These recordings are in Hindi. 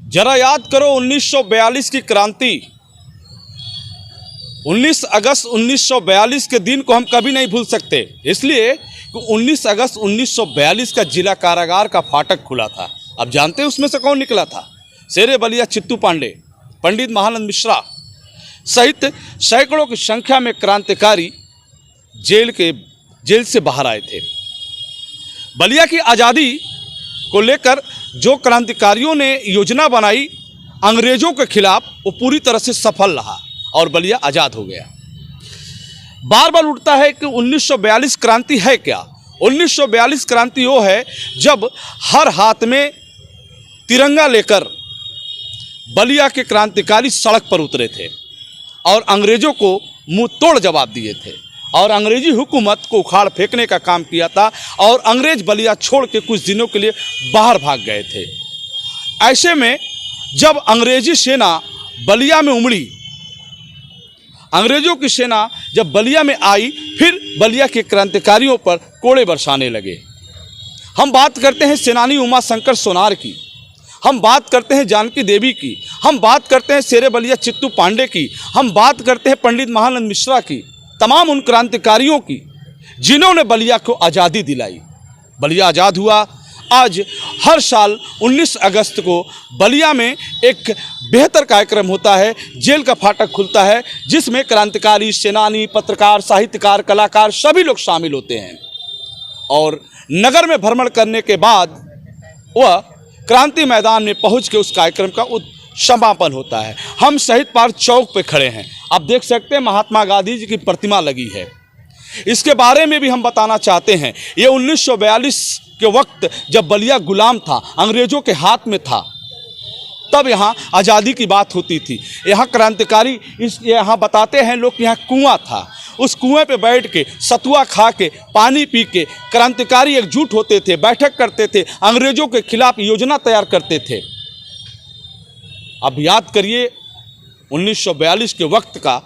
जरा याद करो 1942 की क्रांति। 19 अगस्त 1942 के दिन को हम कभी नहीं भूल सकते, इसलिए कि 19 अगस्त 1942 का जिला कारागार का फाटक खुला था। अब जानते हैं उसमें से कौन निकला था? शेरे बलिया चित्तू पांडे, पंडित महानंद मिश्रा सहित सैकड़ों की संख्या में क्रांतिकारी जेल से बाहर आए थे। बलिया की आज़ादी को लेकर जो क्रांतिकारियों ने योजना बनाई अंग्रेजों के खिलाफ, वो पूरी तरह से सफल रहा और बलिया आज़ाद हो गया। बार बार उठता है कि 1942 क्रांति है क्या? 1942 क्रांति वो है जब हर हाथ में तिरंगा लेकर बलिया के क्रांतिकारी सड़क पर उतरे थे और अंग्रेजों को मुंह तोड़ जवाब दिए थे और अंग्रेजी हुकूमत को उखाड़ फेंकने का काम किया था और अंग्रेज बलिया छोड़ के कुछ दिनों के लिए बाहर भाग गए थे। ऐसे में जब अंग्रेजी सेना बलिया में उमड़ी, अंग्रेजों की सेना जब बलिया में आई, फिर बलिया के क्रांतिकारियों पर कोड़े बरसाने लगे। हम बात करते हैं सेनानी उमा शंकर सोनार की, हम बात करते हैं जानकी देवी की, हम बात करते हैं शेरे बलिया चित्तू पांडे की, हम बात करते हैं पंडित महानंद मिश्रा की, तमाम उन क्रांतिकारियों की जिन्होंने बलिया को आज़ादी दिलाई। बलिया आज़ाद हुआ। आज हर साल 19 अगस्त को बलिया में एक बेहतर कार्यक्रम होता है, जेल का फाटक खुलता है, जिसमें क्रांतिकारी, सेनानी, पत्रकार, साहित्यकार, कलाकार सभी लोग शामिल होते हैं और नगर में भ्रमण करने के बाद वह क्रांति मैदान में पहुंच के उस कार्यक्रम का समापन होता है। हम शहीद पार्क चौक पे खड़े हैं, आप देख सकते हैं महात्मा गांधी जी की प्रतिमा लगी है। इसके बारे में भी हम बताना चाहते हैं, ये 1942 के वक्त जब बलिया गुलाम था, अंग्रेजों के हाथ में था, तब यहाँ आज़ादी की बात होती थी। यहाँ क्रांतिकारी यहाँ बताते हैं लोग कि यहाँ कुआं था, उस कुएं पे बैठ के सतुआ खा के पानी पी के क्रांतिकारी एकजुट होते थे, बैठक करते थे, अंग्रेजों के खिलाफ योजना तैयार करते थे। अब याद करिए 1942 के वक्त का,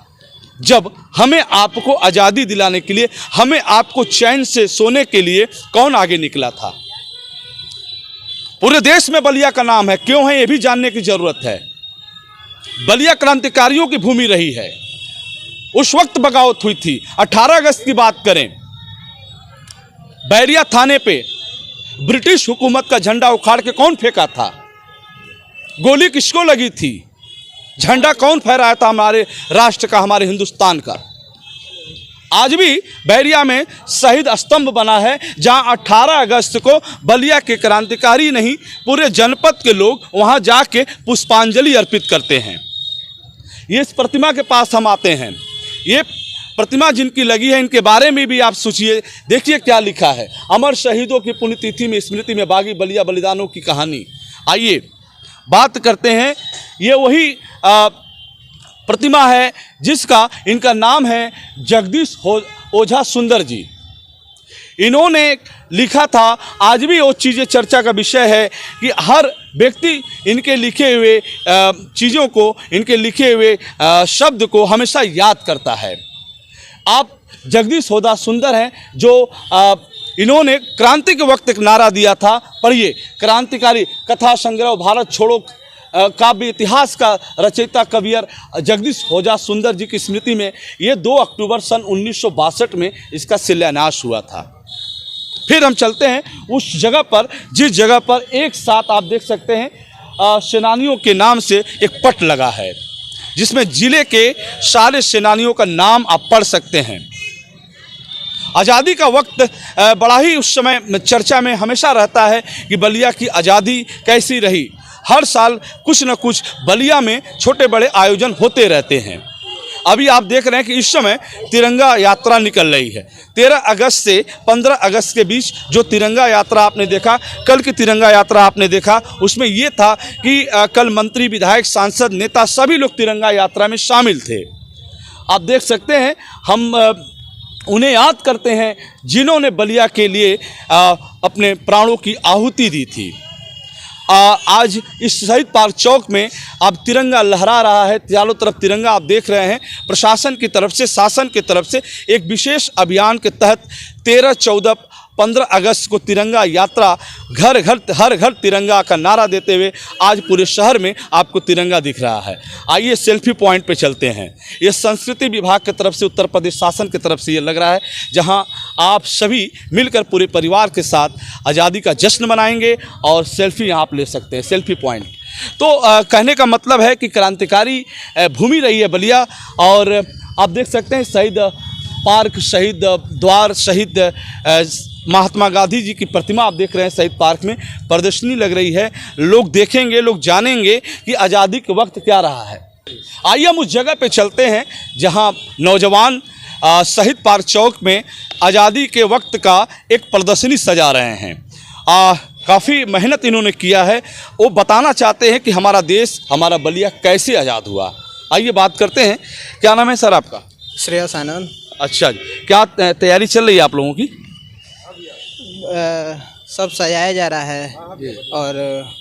जब हमें आपको आज़ादी दिलाने के लिए, हमें आपको चैन से सोने के लिए कौन आगे निकला था। पूरे देश में बलिया का नाम है, क्यों है ये भी जानने की जरूरत है। बलिया क्रांतिकारियों की भूमि रही है। उस वक्त बगावत हुई थी। 18 अगस्त की बात करें, बैरिया थाने पे ब्रिटिश हुकूमत का झंडा उखाड़ के कौन फेंका था? गोली किसको लगी थी? झंडा कौन फहराया था हमारे राष्ट्र का, हमारे हिंदुस्तान का? आज भी बैरिया में शहीद स्तंभ बना है, जहां 18 अगस्त को बलिया के क्रांतिकारी नहीं, पूरे जनपद के लोग वहां जाके पुष्पांजलि अर्पित करते हैं। ये इस प्रतिमा के पास हम आते हैं। ये प्रतिमा जिनकी लगी है, इनके बारे में भी आप सोचिए, देखिए क्या लिखा है। अमर शहीदों की पुण्यतिथि में स्मृति में बागी बलिया बलिदानों की कहानी। आइए बात करते हैं। ये वही प्रतिमा है जिसका इनका नाम है जगदीश ओझा सुंदर जी। इन्होंने लिखा था, आज भी वो चीज़ें चर्चा का विषय है कि हर व्यक्ति इनके लिखे हुए चीज़ों को, इनके लिखे हुए शब्द को हमेशा याद करता है। आप जगदीश ओझा सुंदर हैं, जो इन्होंने क्रांति के वक्त एक नारा दिया था, पढ़िए। क्रांतिकारी कथा संग्रह भारत छोड़ो काव्य इतिहास का रचयिता कवियर जगदीश ओझा सुंदर जी की स्मृति में ये 2 अक्टूबर सन 1962 में इसका शिलान्यास हुआ था। फिर हम चलते हैं उस जगह पर, जिस जगह पर एक साथ आप देख सकते हैं सेनानियों के नाम से एक पट लगा है, जिसमें जिले के सारे सेनानियों का नाम आप पढ़ सकते हैं। आज़ादी का वक्त बड़ा ही उस समय चर्चा में हमेशा रहता है कि बलिया की आज़ादी कैसी रही। हर साल कुछ न कुछ बलिया में छोटे बड़े आयोजन होते रहते हैं। अभी आप देख रहे हैं कि इस समय तिरंगा यात्रा निकल रही है। 13 अगस्त से 15 अगस्त के बीच जो तिरंगा यात्रा आपने देखा, कल की तिरंगा यात्रा आपने देखा, उसमें ये था कि कल मंत्री, विधायक, सांसद, नेता सभी लोग तिरंगा यात्रा में शामिल थे। आप देख सकते हैं, हम उन्हें याद करते हैं जिन्होंने बलिया के लिए अपने प्राणों की आहुति दी थी। आज इस शहीद पार्क चौक में अब तिरंगा लहरा रहा है, चारों तरफ तिरंगा आप देख रहे हैं। प्रशासन की तरफ से, शासन की तरफ से एक विशेष अभियान के तहत 13, 14 15 अगस्त को तिरंगा यात्रा, घर घर हर घर तिरंगा का नारा देते हुए आज पूरे शहर में आपको तिरंगा दिख रहा है। आइए सेल्फी पॉइंट पे चलते हैं। ये संस्कृति विभाग की तरफ से, उत्तर प्रदेश शासन की तरफ से ये लग रहा है, जहां आप सभी मिलकर पूरे परिवार के साथ आज़ादी का जश्न मनाएंगे और सेल्फी यहाँ आप ले सकते हैं, सेल्फी पॉइंट। तो कहने का मतलब है कि क्रांतिकारी भूमि रही है बलिया, और आप देख सकते हैं शहीद पार्क, शहीद द्वार, शहीद महात्मा गांधी जी की प्रतिमा आप देख रहे हैं शहीद पार्क में प्रदर्शनी लग रही है। लोग देखेंगे, लोग जानेंगे कि आज़ादी के वक्त क्या रहा है। आइए हम उस जगह पे चलते हैं जहां नौजवान शहीद पार्क चौक में आज़ादी के वक्त का एक प्रदर्शनी सजा रहे हैं। काफ़ी मेहनत इन्होंने किया है, वो बताना चाहते हैं कि हमारा देश, हमारा बलिया कैसे आज़ाद हुआ। आइए बात करते हैं। क्या नाम है सर आपका? श्रेयस आनंद। अच्छा जी, क्या तैयारी चल रही है आप लोगों की? सब सजाया जा रहा है और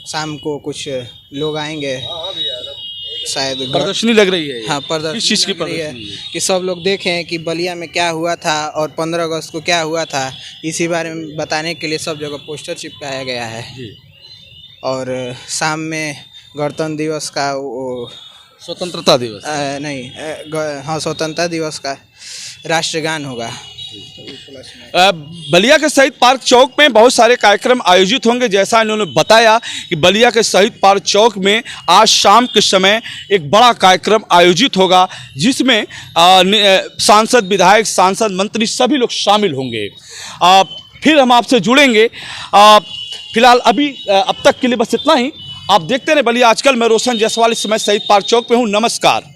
शाम को कुछ लोग आएंगे शायद। प्रदर्शनी लग रही है? हाँ, प्रदर्शनी। किस चीज़ की लग रही है प्रदर्शनी? कि सब लोग देखें कि बलिया में क्या हुआ था और 15 अगस्त को क्या हुआ था, इसी बारे में बताने के लिए सब जगह पोस्टर चिपकाया गया है। और शाम में गणतंत्र दिवस का वो स्वतंत्रता दिवस हाँ, स्वतंत्रता दिवस का राष्ट्रगान होगा। बलिया के शहीद पार्क चौक में बहुत सारे कार्यक्रम आयोजित होंगे। जैसा इन्होंने बताया कि बलिया के शहीद पार्क चौक में आज शाम के समय एक बड़ा कार्यक्रम आयोजित होगा, जिसमें सांसद, विधायक, सांसद, मंत्री सभी लोग शामिल होंगे। फिर हम आपसे जुड़ेंगे। फिलहाल अभी अब तक के लिए बस इतना ही। आप देखते रहे बलिया आजकल। मैं रोशन जायसवाल इस समय शहीद पार्क चौक पे हूँ। नमस्कार।